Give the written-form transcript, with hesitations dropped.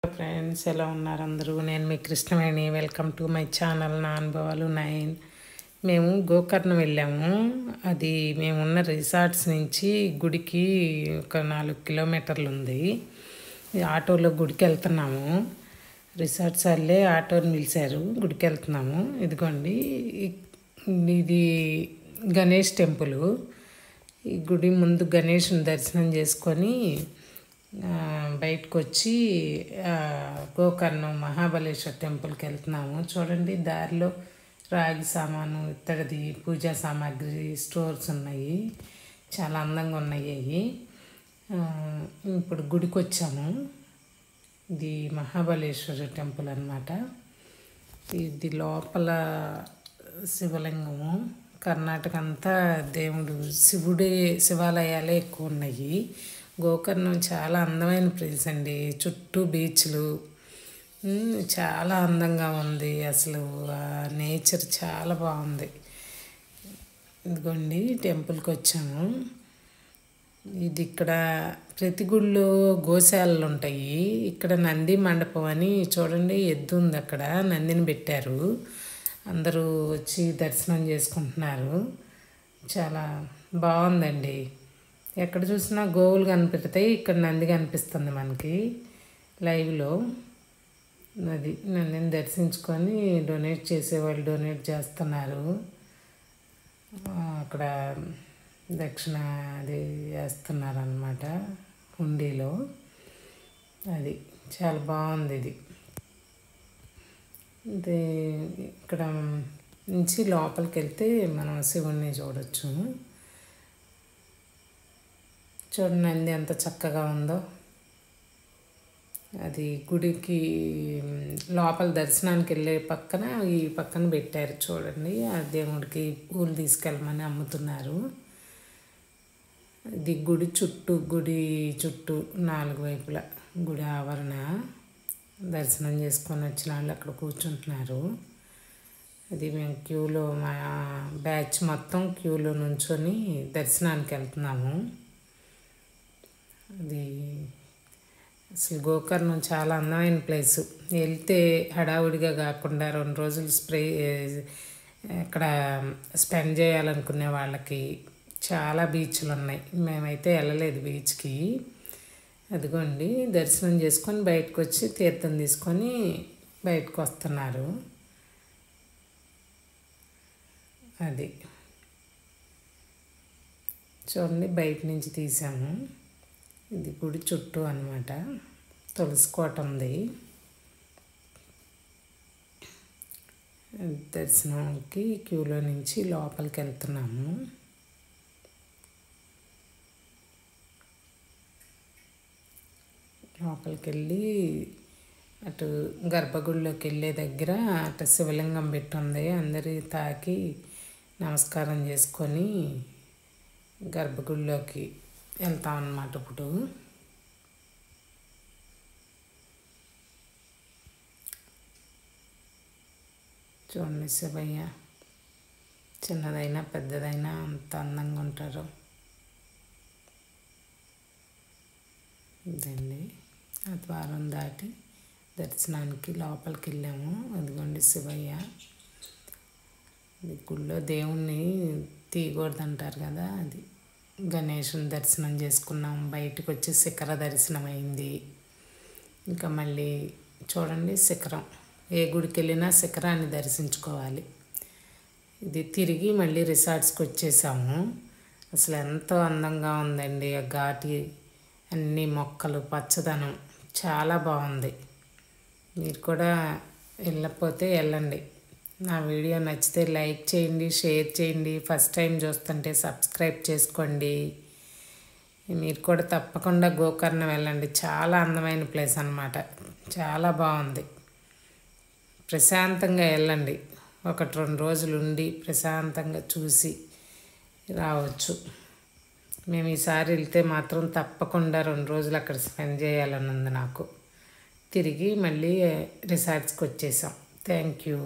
Friends ఎలా ఉన్నారు అందరూ? నేను మీ Krishnaveni. Welcome to my channel నా అనుభవాలు 9. మేము గోకర్ణ వెళ్ళాము. అది మేమున్న రిసార్ట్స్ నుంచి గుడికి ఒక 4 కిలోమీటర్లు ఉంది. ఆటోలో గుడికి వెళ్తున్నాము. రిసార్ట్స్ వాళ్ళే ఆటోని పిలిచారు, గుడికి వెళ్తున్నాము. ఇదిగోండి, ఇది గణేష్ టెంపుల్. ఈ గుడి ముందు గణేష్ని దర్శనం చేసుకొని బయటకు వచ్చి గోకర్ణం మహాబలేశ్వర టెంపుల్కి వెళ్తున్నాము. చూడండి, దారిలో రాగి సామాను, ఇత్తడిది పూజా సామాగ్రి స్టోర్స్ ఉన్నాయి. చాలా అందంగా ఉన్నాయి అవి. ఇప్పుడు గుడికి వచ్చాము. ఇది మహాబలేశ్వర టెంపుల్ అన్నమాట. ఇది లోపల శివలింగము. కర్ణాటక అంతా దేవుడు శివాలయాలే ఎక్కువ ఉన్నాయి. గోకర్ణం చాలా అందమైన ప్లేస్ అండి. చుట్టూ బీచ్లు, చాలా అందంగా ఉంది. అసలు నేచర్ చాలా బాగుంది. ఇదిగోండి, టెంపుల్కి వచ్చాము. ఇది ఇక్కడ ప్రతి గుళ్ళో గోశాలలు ఉంటాయి. ఇక్కడ నంది మండపం అని చూడండి, ఎద్దు ఉంది అక్కడ, నందిని పెట్టారు. అందరూ వచ్చి దర్శనం చేసుకుంటున్నారు. చాలా బాగుందండి. ఎక్కడ చూసినా గోవులు కనిపిస్తాయి, ఇక్కడ నంది కనిపిస్తుంది మనకి లైవ్లో. అది నందిని దర్శించుకొని డొనేట్ చేసేవాళ్ళు డొనేట్ చేస్తున్నారు. అక్కడ దక్షిణ అది వేస్తున్నారు అన్నమాట హుండీలో. అది చాలా బాగుంది. ఇది ఇక్కడ నుంచి లోపలికి వెళ్తే మనం శివుణ్ణి చూడవచ్చు. చూడండి, నంది ఎంత చక్కగా ఉందో. అది గుడికి లోపల దర్శనానికి వెళ్ళే పక్కన ఈ పక్కన పెట్టారు చూడండి. ఆ దేవుడికి పూలు తీసుకెళ్ళమని అమ్ముతున్నారు. ఇది గుడి చుట్టూ 4 వైపులా గుడి ఆవరణ. దర్శనం చేసుకొని వచ్చిన వాళ్ళు అక్కడ కూర్చుంటున్నారు. అది మేము క్యూలో, మా బ్యాచ్ మొత్తం క్యూలో నుంచొని దర్శనానికి వెళ్తున్నాము. అది అసలు గోకర్ణం చాలా అందమైన ప్లేసు. వెళ్తే హడావుడిగా కాకుండా 2 రోజులు అక్కడ స్పెండ్ చేయాలనుకునే వాళ్ళకి చాలా బీచ్లు ఉన్నాయి. మేమైతే వెళ్ళలేదు బీచ్కి. అదిగోండి, దర్శనం చేసుకొని బయటకు వచ్చి తీర్థం తీసుకొని బయటకు వస్తున్నారు. అది చూడండి, బయట నుంచి తీసాము. ఇది గుడి చుట్టూ అన్నమాట. తులసి కోట ఉంది. దర్శనానికి క్యూలో నుంచి లోపలికి వెళ్తున్నాము. లోపలికి వెళ్ళి అటు గర్భగుడిలోకి వెళ్ళే దగ్గర అటు శివలింగం పెట్టి ఉంది. అందరి తాకి నమస్కారం చేసుకొని గర్భగుడిలోకి వెళ్తాం అన్నమాట. ఇప్పుడు చూడండి, శివయ్య చిన్నదైనా పెద్దదైనా అంత అందంగా ఉంటారు. ఇదండి, ఆ ద్వారం దాటి దర్శనానికి లోపలికి వెళ్ళాము. అదిగోండి శివయ్య. ఇది గుళ్ళో దేవుణ్ణి తీయకూడదు అంటారు కదా, అది గణేషుని దర్శనం చేసుకున్నాం. బయటకు వచ్చి శిఖర దర్శనం అయింది. ఇంకా మళ్ళీ చూడండి, శిఖరం. ఏ గుడికి వెళ్ళినా శిఖరాన్ని దర్శించుకోవాలి. ఇది తిరిగి మళ్ళీ రిసార్ట్స్కి వచ్చేసాము. అసలు ఎంతో అందంగా ఉందండి. ఆ ఘాటి, అన్ని మొక్కలు, పచ్చదనం చాలా బాగుంది. మీరు కూడా వెళ్ళకపోతే వెళ్ళండి. నా వీడియో నచ్చితే లైక్ చేయండి, షేర్ చేయండి. ఫస్ట్ టైం చూస్తుంటే సబ్స్క్రైబ్ చేసుకోండి. మీరు కూడా తప్పకుండా గోకర్ణ వెళ్ళండి. చాలా అందమైన ప్లేస్ అన్నమాట. చాలా బాగుంది. ప్రశాంతంగా వెళ్ళండి. 1-2 రోజులు ఉండి ప్రశాంతంగా చూసి రావచ్చు. మేము ఈసారి వెళ్తే మాత్రం తప్పకుండా 2 రోజులు అక్కడ స్పెండ్ చేయాలని ఉంది నాకు. తిరిగి మళ్ళీ రిసార్ట్స్కి వచ్చేసాం. Thank you.